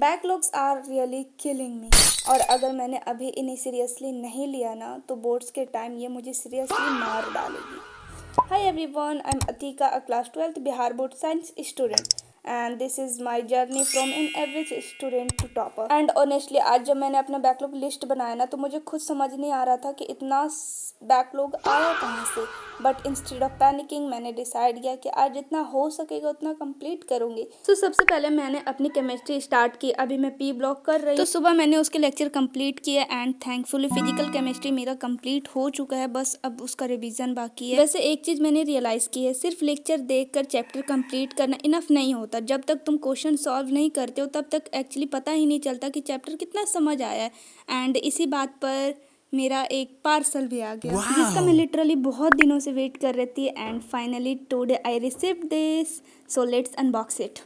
Backlogs are really killing me. और अगर मैंने अभी इन्हें सीरियसली नहीं लिया ना तो बोर्ड्स के टाइम ये मुझे सीरियसली मार डालेगी। Hi everyone, I'm Atika, a class 12th Bihar Board Science student, and this is my journey from an average student to topper. And honestly, आज जब मैंने अपना बैकलॉग लिस्ट बनाया ना तो मुझे खुद समझ नहीं आ रहा था कि इतना बैकलॉग आया कहाँ से। बट इंस्टेड ऑफ पैनिकिंग मैंने डिसाइड किया कि आज जितना हो सकेगा उतना कंप्लीट करूँगी। तो सबसे पहले मैंने अपनी केमिस्ट्री स्टार्ट की। अभी मैं पी ब्लॉक कर रही हूँ। तो सुबह मैंने उसके लेक्चर कंप्लीट किए एंड थैंकफुली फिजिकल केमिस्ट्री मेरा कंप्लीट हो चुका है, बस अब उसका रिवीजन बाकी है। वैसे एक चीज़ मैंने रियलाइज़ की है, सिर्फ लेक्चर देखकर चैप्टर कंप्लीट करना इनफ नहीं होता। जब तक तुम क्वेश्चन सॉल्व नहीं करते हो तब तक एक्चुअली पता ही नहीं चलता कि चैप्टर कितना समझ आया है। एंड इसी बात पर मेरा एक पार्सल भी आ गया जिसका मैं लिटरली बहुत दिनों से वेट कर रही थी। And finally today I received this, so let's unbox it.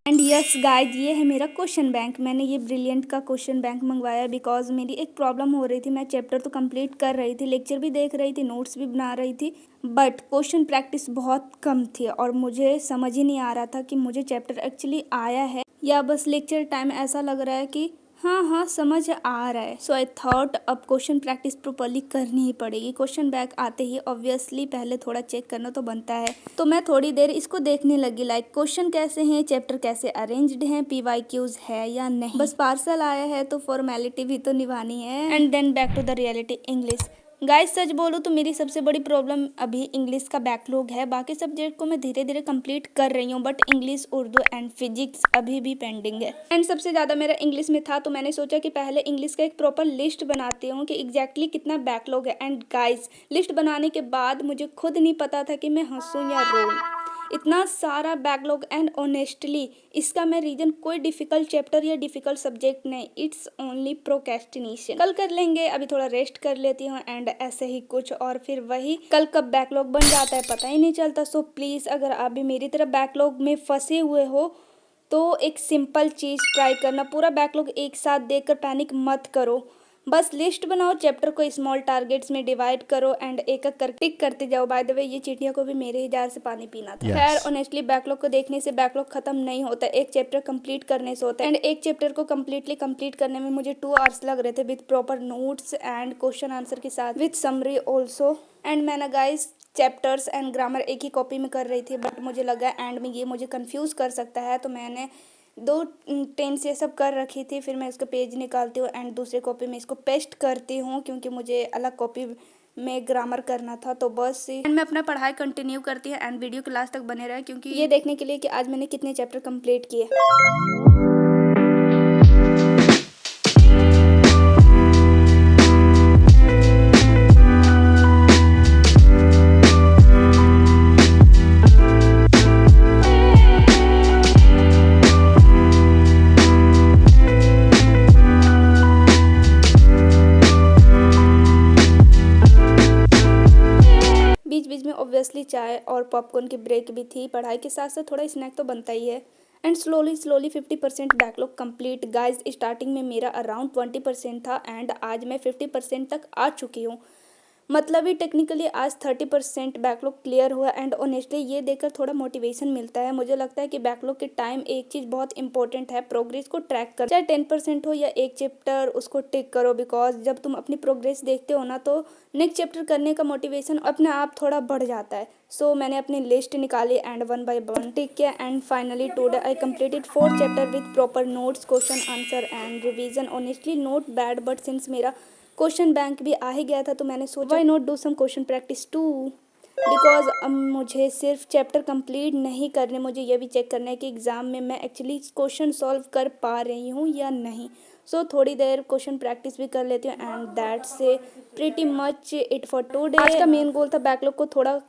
And yes guys, ये है मेरा क्वेश्चन बैंक। मैंने ये ब्रिलियंट का क्वेश्चन बैंक मंगवाया बिकॉज मेरी एक प्रॉब्लम हो रही थी। मैं चैप्टर तो कंप्लीट कर रही थी, लेक्चर भी देख रही थी, नोट्स भी बना रही थी, बट क्वेश्चन प्रैक्टिस बहुत कम थी और मुझे समझ ही नहीं आ रहा था कि मुझे चैप्टर एक्चुअली आया है या बस लेक्चर टाइम ऐसा लग रहा है कि हाँ समझ आ रहा है। सो आई थॉट अब क्वेश्चन प्रैक्टिस प्रॉपर्ली करनी ही पड़ेगी। क्वेश्चन बैक आते ही ऑब्वियसली पहले थोड़ा चेक करना तो बनता है। तो मैं थोड़ी देर इसको देखने लगी, लाइक क्वेश्चन कैसे हैं, चैप्टर कैसे अरेंज्ड हैं, PYQs है या नहीं। बस पार्सल आया है तो फॉर्मेलिटी भी तो निभानी है। And then back to the reality, English. Guys सच बोलूँ तो मेरी सबसे बड़ी प्रॉब्लम अभी इंग्लिश का बैकलॉग है। बाकी सब्जेक्ट को मैं धीरे धीरे कंप्लीट कर रही हूँ, but English, Urdu and physics अभी भी पेंडिंग है। एंड सबसे ज़्यादा मेरा इंग्लिश में था, तो मैंने सोचा कि पहले इंग्लिश का एक प्रॉपर लिस्ट बनाती हूँ कि एग्जैक्टली कितना बैकलॉग है। एंड गाइस, लिस्ट बनाने के बाद मुझे खुद नहीं पता था कि मैं हंसूँ या रोऊँ, इतना सारा बैकलॉग। एंड ऑनेस्टली इसका मैं रीजन कोई डिफिकल्ट चैप्टर या डिफिकल्ट सब्जेक्ट नहीं, इट्स ओनली प्रोक्रेस्टिनेशन। कल कर लेंगे, अभी थोड़ा रेस्ट कर लेती हूँ एंड ऐसे ही कुछ, और फिर वही कल कब बैकलॉग बन जाता है पता ही नहीं चलता। सो प्लीज़ अगर आप भी मेरी तरह बैकलॉग में फंसे हुए हो तो एक सिंपल चीज़ ट्राई करना, पूरा बैकलॉग एक साथ देखकर पैनिक मत करो। बस लिस्ट बनाओ, चैप्टर को स्मॉल टारगेट्स में डिवाइड करो एंड एक एक कर टिक करते जाओ। बाय द वे, ये चींटियों को भी मेरे ही जार से पानी पीना था। खैर ऑनेस्टली बैकलॉग को देखने से बैकलॉग खत्म नहीं होता, एक चैप्टर कंप्लीट करने से होता है। एंड एक चैप्टर को कम्प्लीटली कंप्लीट करने में मुझे 2 आवर्स लग रहे थे, with proper notes and question answer के साथ, विद समरी ऑल्सो। एंड मैंने गाइस चैप्टर्स एंड ग्रामर एक ही कॉपी में कर रही थी, बट मुझे लगा एंड में ये मुझे कंफ्यूज कर सकता है, तो मैंने 2 टेंस ये सब कर रखी थी। फिर मैं इसका पेज निकालती हूँ एंड दूसरे कॉपी में इसको पेस्ट करती हूँ क्योंकि मुझे अलग कॉपी में ग्रामर करना था। तो बस एंड मैं अपना पढ़ाई कंटिन्यू करती है एंड वीडियो क्लास तक बने रहे क्योंकि ये देखने के लिए कि आज मैंने कितने चैप्टर कंप्लीट किए। बीच बीच में ऑब्वियसली चाय और पॉपकॉर्न की ब्रेक भी थी। पढ़ाई के साथ साथ थोड़ा स्नैक तो बनता ही है। And slowly 50% backlog complete. Guys starting में मेरा अराउंड 20% था एंड आज मैं 50% तक आ चुकी हूँ। मतलब ही टेक्निकली आज 30% बैकलॉग क्लियर हुआ। एंड ऑनेस्टली ये देखकर थोड़ा मोटिवेशन मिलता है। मुझे लगता है कि बैकलॉग के टाइम एक चीज़ बहुत इंपॉर्टेंट है, प्रोग्रेस को ट्रैक कर, चाहे 10% हो या एक चैप्टर, उसको टिक करो। बिकॉज जब तुम अपनी प्रोग्रेस देखते हो ना तो नेक्स्ट चैप्टर करने का मोटिवेशन अपने आप थोड़ा बढ़ जाता है। सो मैंने अपनी लिस्ट निकाली एंड 1 by 1 टिक किया। And finally today I completed 4 chapter with proper notes, question answer and revision. Honestly not bad, but since मेरा क्वेश्चन बैंक भी आ ही गया था तो मैंने सोचा why not do some question practice too, because अब मुझे सिर्फ चैप्टर कंप्लीट नहीं करने, मुझे ये भी चेक करना है कि एग्ज़ाम में मैं एक्चुअली क्वेश्चन सॉल्व कर पा रही हूँ या नहीं। सो थोड़ी देर क्वेश्चन प्रैक्टिस भी कर लेती हूँ and that's pretty much it for today. आज का मेन गोल था बैकलॉग को थोड़ा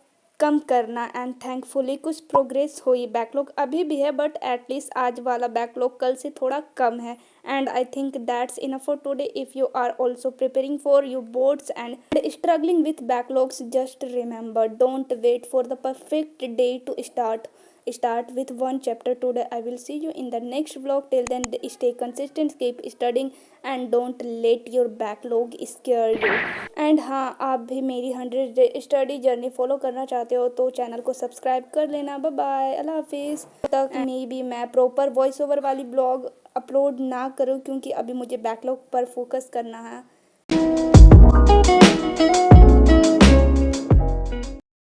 कम करना एंड थैंकफुली कुछ प्रोग्रेस हुई। बैकलॉग अभी भी है बट एटलीस्ट आज वाला बैकलॉग कल से थोड़ा कम है। And I think that's enough for today. If you are also preparing for your boards and struggling with backlogs, just remember, don't wait for the perfect day to start, start with one chapter today. I will see you in the next vlog. Till then, stay consistent, keep studying and don't let your backlog scare you. And हाँ, आप भी मेरी 100 study journey follow करना चाहते हो तो channel को subscribe कर लेना। बाय बाय, अल्लाह हाफिज़। तक मे भी मैं प्रॉपर वॉइस ओवर वाली ब्लॉग अपलोड ना करूँ क्योंकि अभी मुझे बैकलॉग पर फोकस करना है।